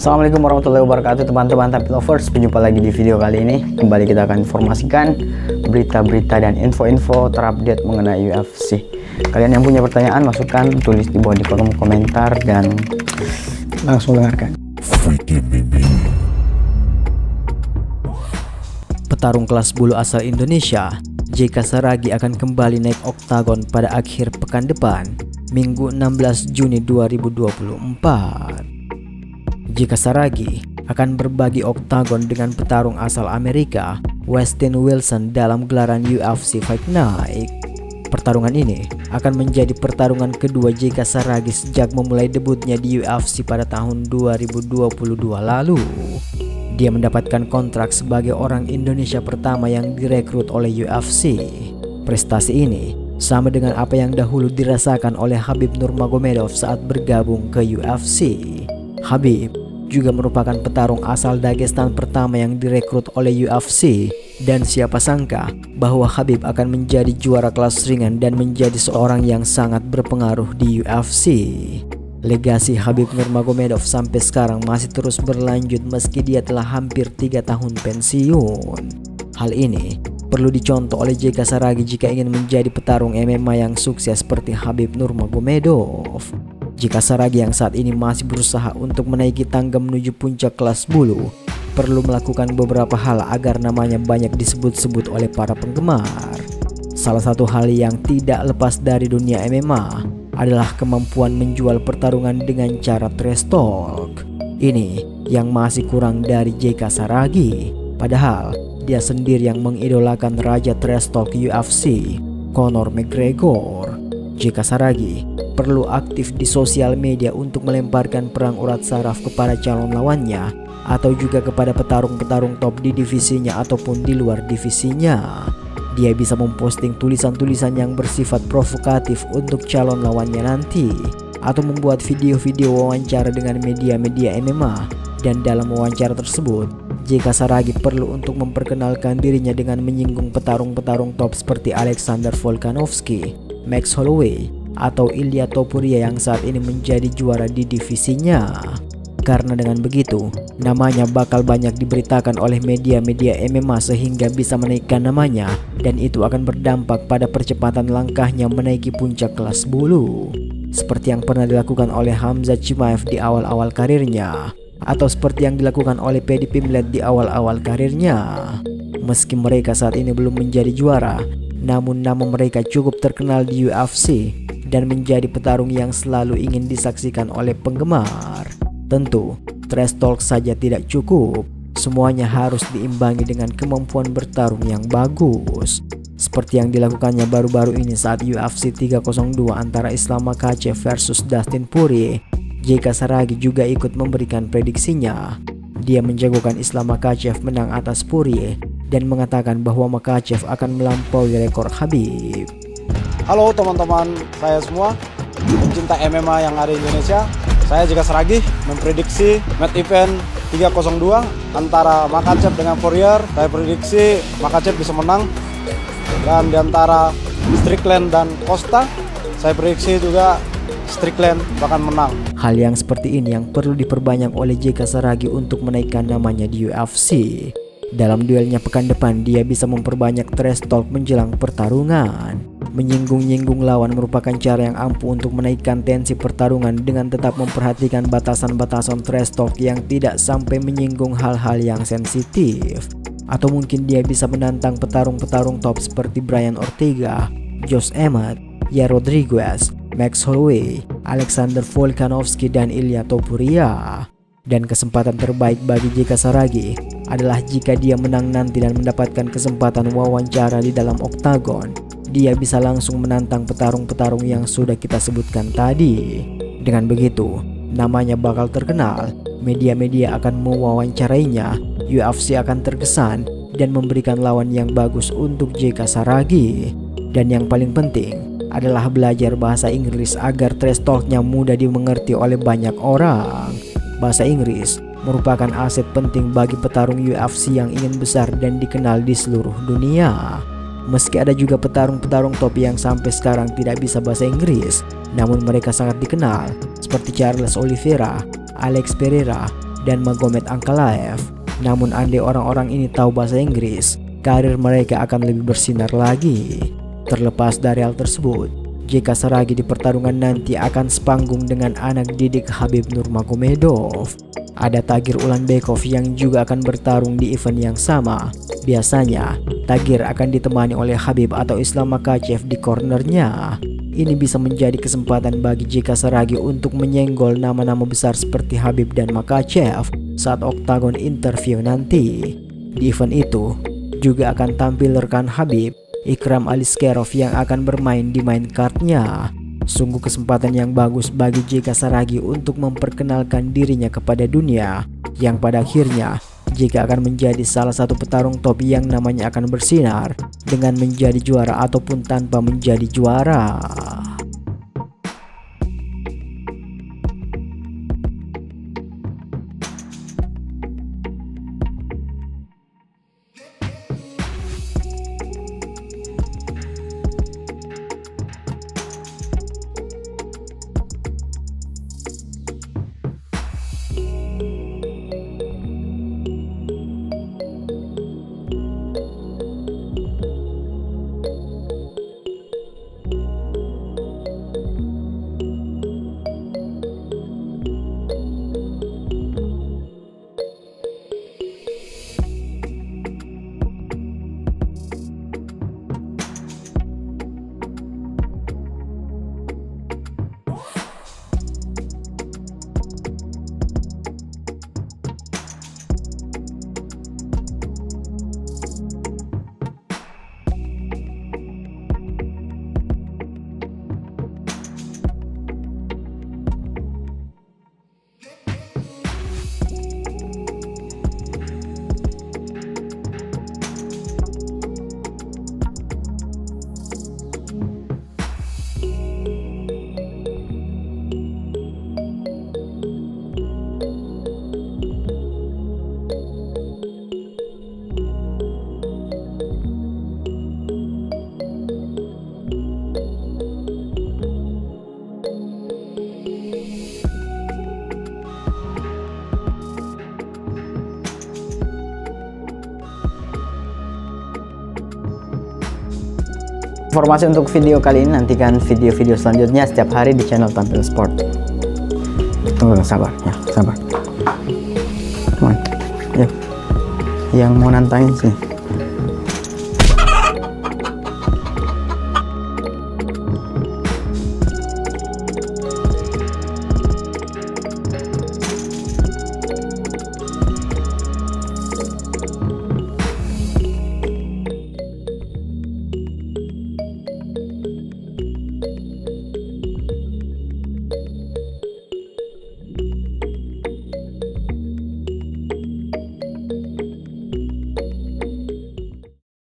Assalamualaikum warahmatullahi wabarakatuh teman-teman Tapi Lovers. Berjumpa lagi di video kali ini. Kembali kita akan informasikan berita-berita dan info-info terupdate mengenai UFC. Kalian yang punya pertanyaan, masukan, tulis di bawah di kolom komentar dan langsung dengarkan. Petarung kelas bulu asal Indonesia, JK Saragi akan kembali naik oktagon pada akhir pekan depan, Minggu 16 Juni 2024. JK Saragi akan berbagi oktagon dengan petarung asal Amerika, Westin Wilson, dalam gelaran UFC Fight Night. Pertarungan ini akan menjadi pertarungan kedua JK Saragi sejak memulai debutnya di UFC pada tahun 2022 lalu. Dia mendapatkan kontrak sebagai orang Indonesia pertama yang direkrut oleh UFC. Prestasi ini sama dengan apa yang dahulu dirasakan oleh Khabib Nurmagomedov saat bergabung ke UFC. Khabib juga merupakan petarung asal Dagestan pertama yang direkrut oleh UFC, dan siapa sangka bahwa Khabib akan menjadi juara kelas ringan dan menjadi seorang yang sangat berpengaruh di UFC. Legasi Khabib Nurmagomedov sampai sekarang masih terus berlanjut meski dia telah hampir 3 tahun pensiun. Hal ini perlu dicontoh oleh JK Saragi jika ingin menjadi petarung MMA yang sukses seperti Khabib Nurmagomedov. JK Saragi yang saat ini masih berusaha untuk menaiki tangga menuju puncak kelas bulu perlu melakukan beberapa hal agar namanya banyak disebut-sebut oleh para penggemar. Salah satu hal yang tidak lepas dari dunia MMA adalah kemampuan menjual pertarungan dengan cara trash talk. Ini yang masih kurang dari JK Saragi, padahal dia sendiri yang mengidolakan raja trash talk UFC, Conor McGregor. JK Saragi perlu aktif di sosial media untuk melemparkan perang urat saraf kepada calon lawannya atau juga kepada petarung-petarung top di divisinya ataupun di luar divisinya. Dia bisa memposting tulisan-tulisan yang bersifat provokatif untuk calon lawannya nanti, atau membuat video-video wawancara dengan media-media MMA. Dan dalam wawancara tersebut, JK Saragi perlu untuk memperkenalkan dirinya dengan menyinggung petarung-petarung top seperti Alexander Volkanovski, Max Holloway, atau Ilia Topuria yang saat ini menjadi juara di divisinya. Karena dengan begitu, namanya bakal banyak diberitakan oleh media-media MMA sehingga bisa menaikkan namanya, dan itu akan berdampak pada percepatan langkahnya menaiki puncak kelas bulu. Seperti yang pernah dilakukan oleh Khamzat Chimaev di awal-awal karirnya, atau seperti yang dilakukan oleh Paddy Pimblett di awal-awal karirnya. Meski mereka saat ini belum menjadi juara, namun nama mereka cukup terkenal di UFC dan menjadi petarung yang selalu ingin disaksikan oleh penggemar. Tentu, trash talk saja tidak cukup. Semuanya harus diimbangi dengan kemampuan bertarung yang bagus. Seperti yang dilakukannya baru-baru ini saat UFC 302 antara Islam Makhachev versus Dustin Poirier. JK Saragi juga ikut memberikan prediksinya. Dia menjagokan Islam Makhachev menang atas Poirier dan mengatakan bahwa Makhachev akan melampaui rekor Khabib. Halo teman-teman saya semua, pencinta MMA yang ada di Indonesia. Saya JK Saragi memprediksi main event 302 antara Makhachev dengan Poirier. Saya prediksi Makhachev bisa menang. Dan di antara Strickland dan Costa, saya prediksi juga Strickland bahkan menang. Hal yang seperti ini yang perlu diperbanyak oleh JK Saragi untuk menaikkan namanya di UFC. Dalam duelnya pekan depan, dia bisa memperbanyak trash talk menjelang pertarungan. Menyinggung-nyinggung lawan merupakan cara yang ampuh untuk menaikkan tensi pertarungan dengan tetap memperhatikan batasan-batasan trash talk yang tidak sampai menyinggung hal-hal yang sensitif. Atau mungkin dia bisa menantang petarung-petarung top seperti Brian Ortega, Josh Emmett, Yair Rodriguez, Max Holloway, Alexander Volkanovski, dan Ilia Topuria. Dan kesempatan terbaik bagi JK Saragi adalah jika dia menang nanti dan mendapatkan kesempatan wawancara di dalam oktagon. Dia bisa langsung menantang petarung-petarung yang sudah kita sebutkan tadi. Dengan begitu, namanya bakal terkenal, media-media akan mewawancarainya, UFC akan terkesan dan memberikan lawan yang bagus untuk JK Saragi. Dan yang paling penting adalah belajar bahasa Inggris agar trash talknya mudah dimengerti oleh banyak orang. Bahasa Inggris merupakan aset penting bagi petarung UFC yang ingin besar dan dikenal di seluruh dunia. Meski ada juga petarung-petarung top yang sampai sekarang tidak bisa bahasa Inggris, namun mereka sangat dikenal seperti Charles Oliveira, Alex Pereira, dan Magomed Ankalaev. Namun andai orang-orang ini tahu bahasa Inggris, karir mereka akan lebih bersinar lagi. Terlepas dari hal tersebut, JK Saragi di pertarungan nanti akan sepanggung dengan anak didik Khabib Nurmagomedov. Ada Tagir Ulanbekov yang juga akan bertarung di event yang sama. Biasanya, Tagir akan ditemani oleh Khabib atau Islam Makhachev di cornernya. Ini bisa menjadi kesempatan bagi JK Saragi untuk menyenggol nama-nama besar seperti Khabib dan Makhachev saat Octagon interview nanti. Di event itu, juga akan tampil rekan Khabib, Ikram Aliskerov yang akan bermain di main cardnya. Sungguh kesempatan yang bagus bagi JK Saragi untuk memperkenalkan dirinya kepada dunia, yang pada akhirnya JK akan menjadi salah satu petarung top yang namanya akan bersinar dengan menjadi juara ataupun tanpa menjadi juara. Informasi untuk video kali ini, nantikan video-video selanjutnya setiap hari di channel Tampil Sport. Tunggu, sabar ya, sabar. Teman, yuk. Yang mau nantangin sih.